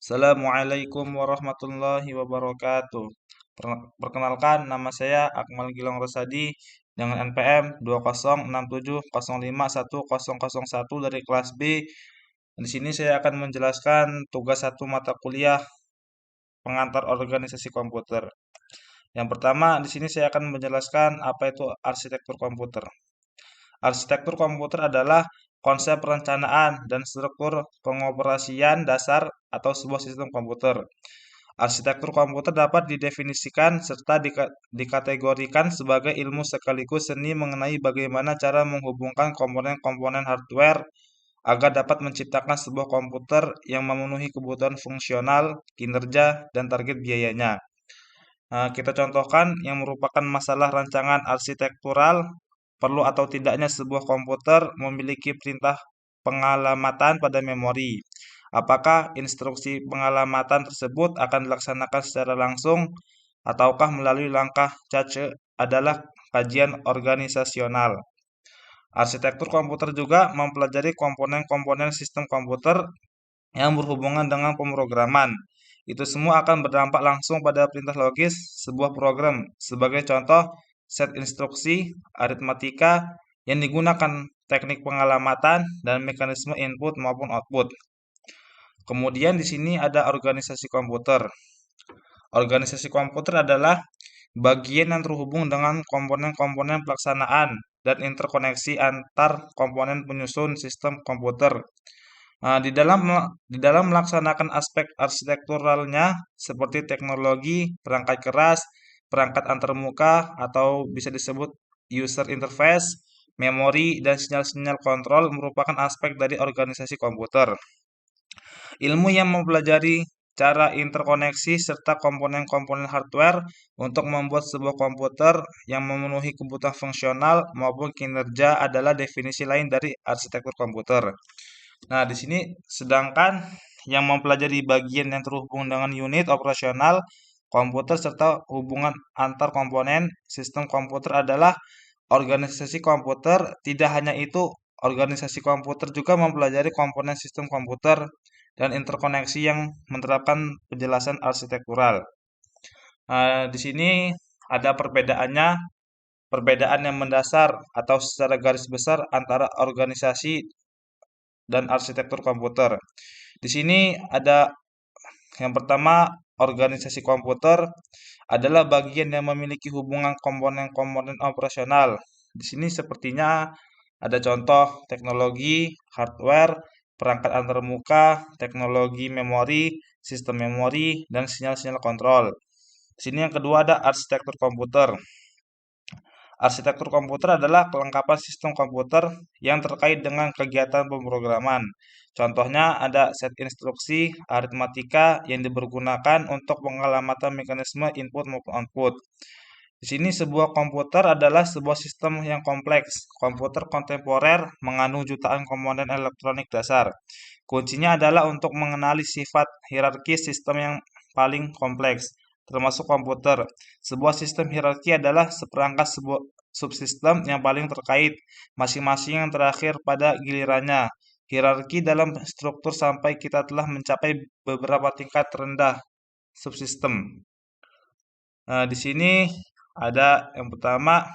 Assalamualaikum warahmatullahi wabarakatuh. Perkenalkan, nama saya Akmal Gilang Rosadi dengan NPM 2067051001 dari kelas B. Di sini saya akan menjelaskan tugas satu mata kuliah pengantar organisasi komputer. Yang pertama, di sini saya akan menjelaskan apa itu arsitektur komputer. Arsitektur komputer adalah konsep perencanaan dan struktur pengoperasian dasar atau sebuah sistem komputer. Arsitektur komputer dapat didefinisikan serta dikategorikan sebagai ilmu sekaligus seni mengenai bagaimana cara menghubungkan komponen-komponen hardware agar dapat menciptakan sebuah komputer yang memenuhi kebutuhan fungsional, kinerja, dan target biayanya. Kita contohkan yang merupakan masalah rancangan arsitektural, perlu atau tidaknya sebuah komputer memiliki perintah pengalamatan pada memori. Apakah instruksi pengalamatan tersebut akan dilaksanakan secara langsung ataukah melalui langkah cache adalah kajian organisasional. Arsitektur komputer juga mempelajari komponen-komponen sistem komputer yang berhubungan dengan pemrograman. Itu semua akan berdampak langsung pada perintah logis sebuah program. Sebagai contoh, set instruksi, aritmatika yang digunakan teknik pengalamatan dan mekanisme input maupun output. Kemudian di sini ada organisasi komputer. Organisasi komputer adalah bagian yang terhubung dengan komponen-komponen pelaksanaan dan interkoneksi antar komponen penyusun sistem komputer. Di dalam melaksanakan aspek arsitekturalnya seperti teknologi, perangkat keras, perangkat antarmuka atau bisa disebut user interface, memori, dan sinyal-sinyal kontrol merupakan aspek dari organisasi komputer. Ilmu yang mempelajari cara interkoneksi serta komponen-komponen hardware untuk membuat sebuah komputer yang memenuhi kebutuhan fungsional maupun kinerja adalah definisi lain dari arsitektur komputer. Nah, di sini sedangkan yang mempelajari bagian yang terhubung dengan unit operasional komputer serta hubungan antar komponen sistem komputer adalah organisasi komputer. Tidak hanya itu, organisasi komputer juga mempelajari komponen sistem komputer dan interkoneksi yang menerapkan penjelasan arsitektural. Di sini ada perbedaannya, perbedaan yang mendasar atau secara garis besar antara organisasi dan arsitektur komputer. Di sini ada yang pertama, organisasi komputer adalah bagian yang memiliki hubungan komponen-komponen operasional. Di sini sepertinya ada contoh teknologi, hardware, perangkat antarmuka, teknologi memori, sistem memori, dan sinyal-sinyal kontrol. Di sini yang kedua ada arsitektur komputer. Arsitektur komputer adalah kelengkapan sistem komputer yang terkait dengan kegiatan pemrograman. Contohnya ada set instruksi, aritmatika yang dipergunakan untuk pengalamatan mekanisme input maupun output. Di sini sebuah komputer adalah sebuah sistem yang kompleks. Komputer kontemporer mengandung jutaan komponen elektronik dasar. Kuncinya adalah untuk mengenali sifat hierarki sistem yang paling kompleks, termasuk komputer. Sebuah sistem hierarki adalah seperangkat sebuah subsistem yang paling terkait, masing-masing yang terakhir pada gilirannya. Hierarki dalam struktur sampai kita telah mencapai beberapa tingkat terendah subsistem. Nah, di sini ada yang pertama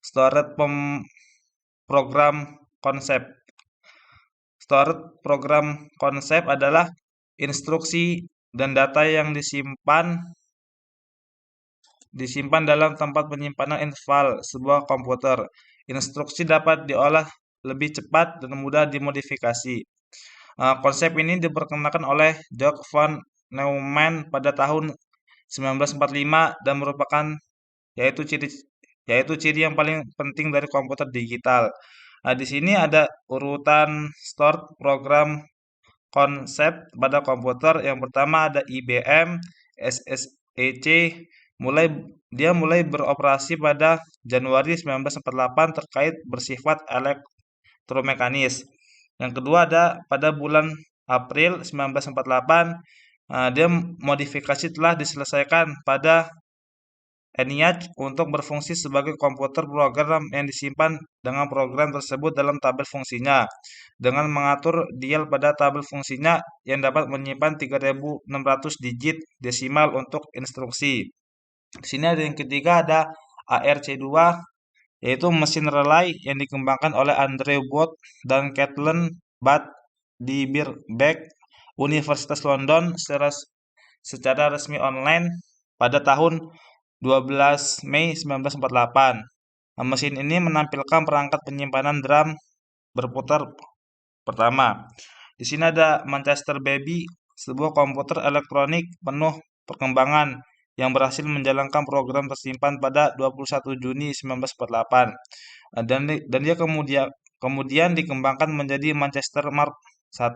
stored program konsep. Stored program konsep adalah instruksi dan data yang disimpan dalam tempat penyimpanan interval sebuah komputer. Instruksi dapat diolah lebih cepat dan mudah dimodifikasi. Konsep ini diperkenalkan oleh Georg von Neumann pada tahun 1945 dan merupakan yaitu ciri yaitu ciri yang paling penting dari komputer digital. Di sini ada urutan stored program konsep pada komputer. Yang pertama ada IBM SSEC, mulai beroperasi pada Januari 1948 terkait bersifat elektromekanis. Yang kedua ada pada bulan April 1948, dia modifikasi telah diselesaikan pada ENIAC untuk berfungsi sebagai komputer program yang disimpan dengan program tersebut dalam tabel fungsinya dengan mengatur dial pada tabel fungsinya yang dapat menyimpan 3600 digit desimal untuk instruksi. Di sini ada yang ketiga, ada ARC2, yaitu mesin relay yang dikembangkan oleh Andrew Booth dan Kathleen Budd di Birkbeck, Universitas London secara resmi online pada tahun 12 Mei 1948. Mesin ini menampilkan perangkat penyimpanan drum berputar pertama. Di sini ada Manchester Baby, sebuah komputer elektronik penuh perkembangan yang berhasil menjalankan program tersimpan pada 21 Juni 1948. Dan dia kemudian dikembangkan menjadi Manchester Mark I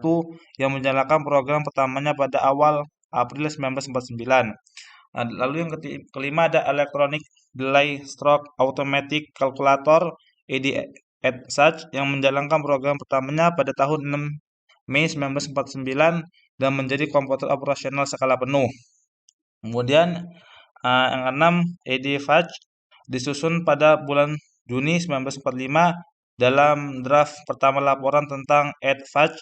yang menjalankan program pertamanya pada awal April 1949. Lalu yang kelima ada Electronic Delay Stroke Automatic Calculator EDSAC yang menjalankan program pertamanya pada tahun 6 Mei 1949 dan menjadi komputer operasional skala penuh. Kemudian yang keenam, EDFAC disusun pada bulan Juni 1945 dalam draft pertama laporan tentang EDFAC,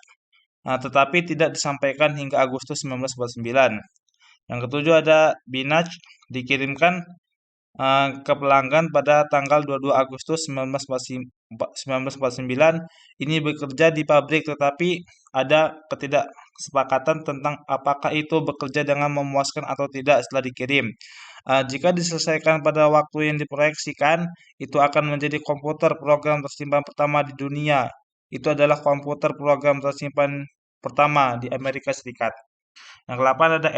tetapi tidak disampaikan hingga Agustus 1949. Yang ketujuh ada BINAC, dikirimkan ke pelanggan pada tanggal 22 Agustus 1949. Ini bekerja di pabrik, tetapi ada ketidaksepakatan tentang apakah itu bekerja dengan memuaskan atau tidak setelah dikirim. Jika diselesaikan pada waktu yang diproyeksikan, itu akan menjadi komputer program tersimpan pertama di dunia. Itu adalah komputer program tersimpan pertama di Amerika Serikat. Yang ke-8 ada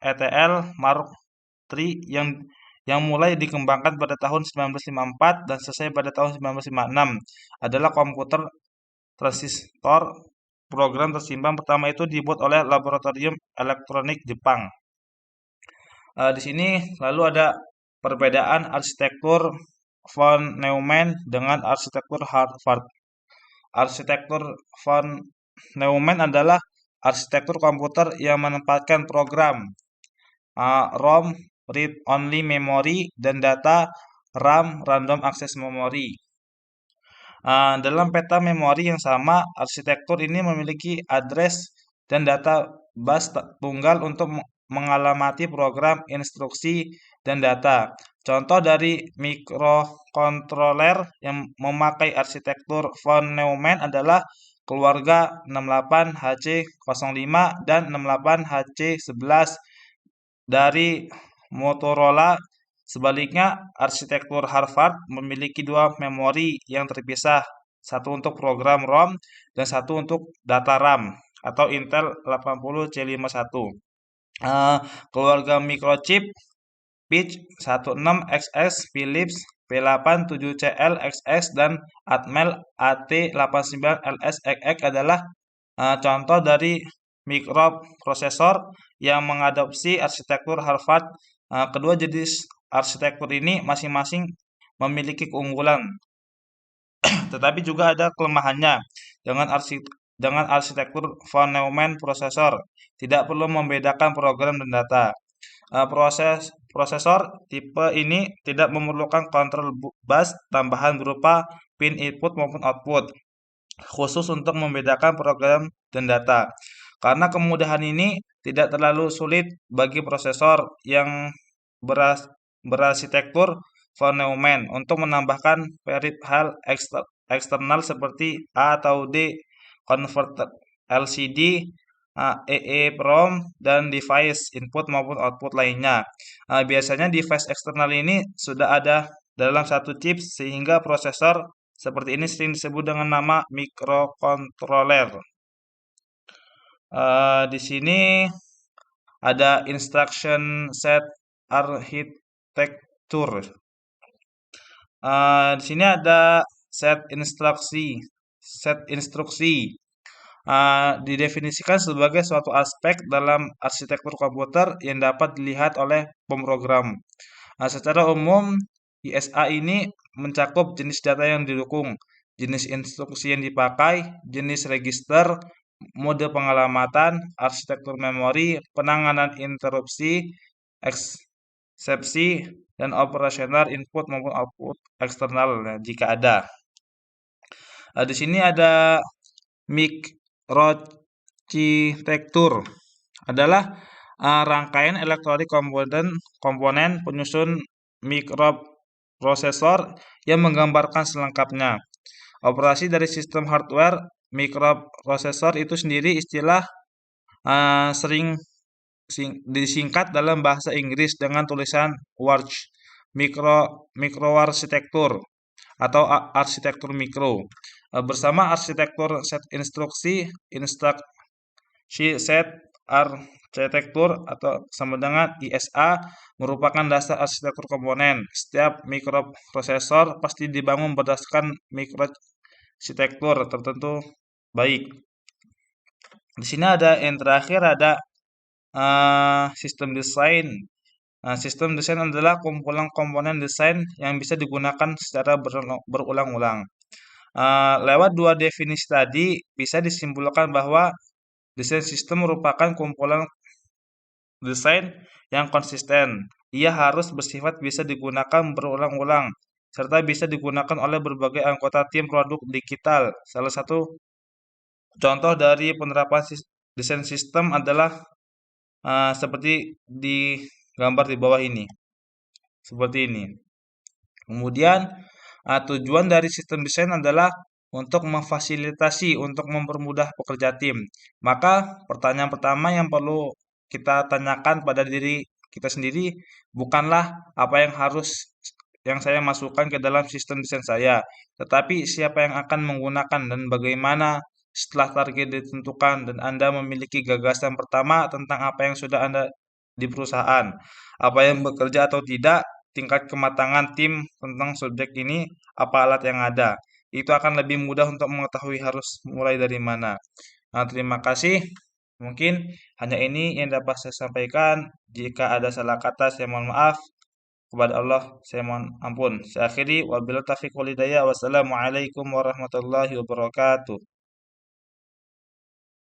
ETL Mark III yang mulai dikembangkan pada tahun 1954 dan selesai pada tahun 1956. Adalah komputer transistor program tersimpan pertama itu dibuat oleh Laboratorium Elektronik Jepang. Di sini lalu ada perbedaan arsitektur von Neumann dengan arsitektur Harvard. Arsitektur von Neumann adalah arsitektur komputer yang menempatkan program ROM Read Only Memory dan data RAM Random Access Memory. Dalam peta memori yang sama, arsitektur ini memiliki address dan data bus tunggal untuk mengalamati program, instruksi, dan data. Contoh dari mikrokontroler yang memakai arsitektur von Neumann adalah keluarga 68HC05 dan 68HC11 dari Motorola. Sebaliknya, arsitektur Harvard memiliki dua memori yang terpisah, satu untuk program ROM dan satu untuk data RAM atau Intel 80C51. Keluarga microchip Pitch 16XS, Philips P87CL XS dan Atmel AT89LS adalah contoh dari mikroprosesor yang mengadopsi arsitektur Harvard. Kedua jenis arsitektur ini masing-masing memiliki keunggulan, tetapi juga ada kelemahannya. Dengan arsitektur von Neumann prosesor tidak perlu membedakan program dan data. Prosesor tipe ini tidak memerlukan kontrol bus tambahan berupa pin input maupun output, khusus untuk membedakan program dan data. Karena kemudahan ini tidak terlalu sulit bagi prosesor yang berarsitektur von Neumann untuk menambahkan peripheral eksternal seperti A atau D converter, LCD, EEPROM, dan device input maupun output lainnya. Biasanya device eksternal ini sudah ada dalam satu chip sehingga prosesor seperti ini sering disebut dengan nama mikrokontroler. Di sini ada instruction set architecture. Di sini ada set instruksi. Didefinisikan sebagai suatu aspek dalam arsitektur komputer yang dapat dilihat oleh pemrogram. Secara umum, ISA ini mencakup jenis data yang didukung, jenis instruksi yang dipakai, jenis register, mode pengalamatan, arsitektur memori, penanganan interupsi, eksepsi, dan operasional input maupun output eksternal jika ada. Di sini ada mikroarsitektur adalah rangkaian elektronik komponen penyusun mikroprosesor yang menggambarkan selengkapnya. Operasi dari sistem hardware mikroprosesor itu sendiri istilah sering disingkat dalam bahasa Inggris dengan tulisan WARC, mikroarsitektur atau arsitektur mikro. Bersama arsitektur set instruksi set arsitektur atau sama dengan ISA merupakan dasar arsitektur komponen. Setiap mikroprosesor pasti dibangun berdasarkan mikroarsitektur tertentu baik. Di sini ada yang terakhir ada sistem desain. Sistem desain adalah kumpulan komponen desain yang bisa digunakan secara berulang-ulang. Lewat dua definisi tadi, bisa disimpulkan bahwa desain sistem merupakan kumpulan desain yang konsisten. Ia harus bersifat bisa digunakan berulang-ulang, serta bisa digunakan oleh berbagai anggota tim produk digital. Salah satu contoh dari penerapan desain sistem adalah seperti di gambar di bawah ini. Seperti ini. Kemudian, tujuan dari sistem desain adalah untuk memfasilitasi, untuk mempermudah pekerja tim. Maka, pertanyaan pertama yang perlu kita tanyakan pada diri kita sendiri bukanlah apa yang saya masukkan ke dalam sistem desain saya, tetapi siapa yang akan menggunakan dan bagaimana setelah target ditentukan dan Anda memiliki gagasan pertama tentang apa yang sudah Anda di perusahaan, apa yang bekerja atau tidak, tingkat kematangan tim tentang subjek ini, apa alat yang ada. Itu akan lebih mudah untuk mengetahui harus mulai dari mana. Nah, terima kasih. Mungkin hanya ini yang dapat saya sampaikan. Jika ada salah kata, saya mohon maaf. Kepada Allah, saya mohon ampun. Saya akhiri, wabillahi taufiq wal hidayah. Wassalamualaikum warahmatullahi wabarakatuh.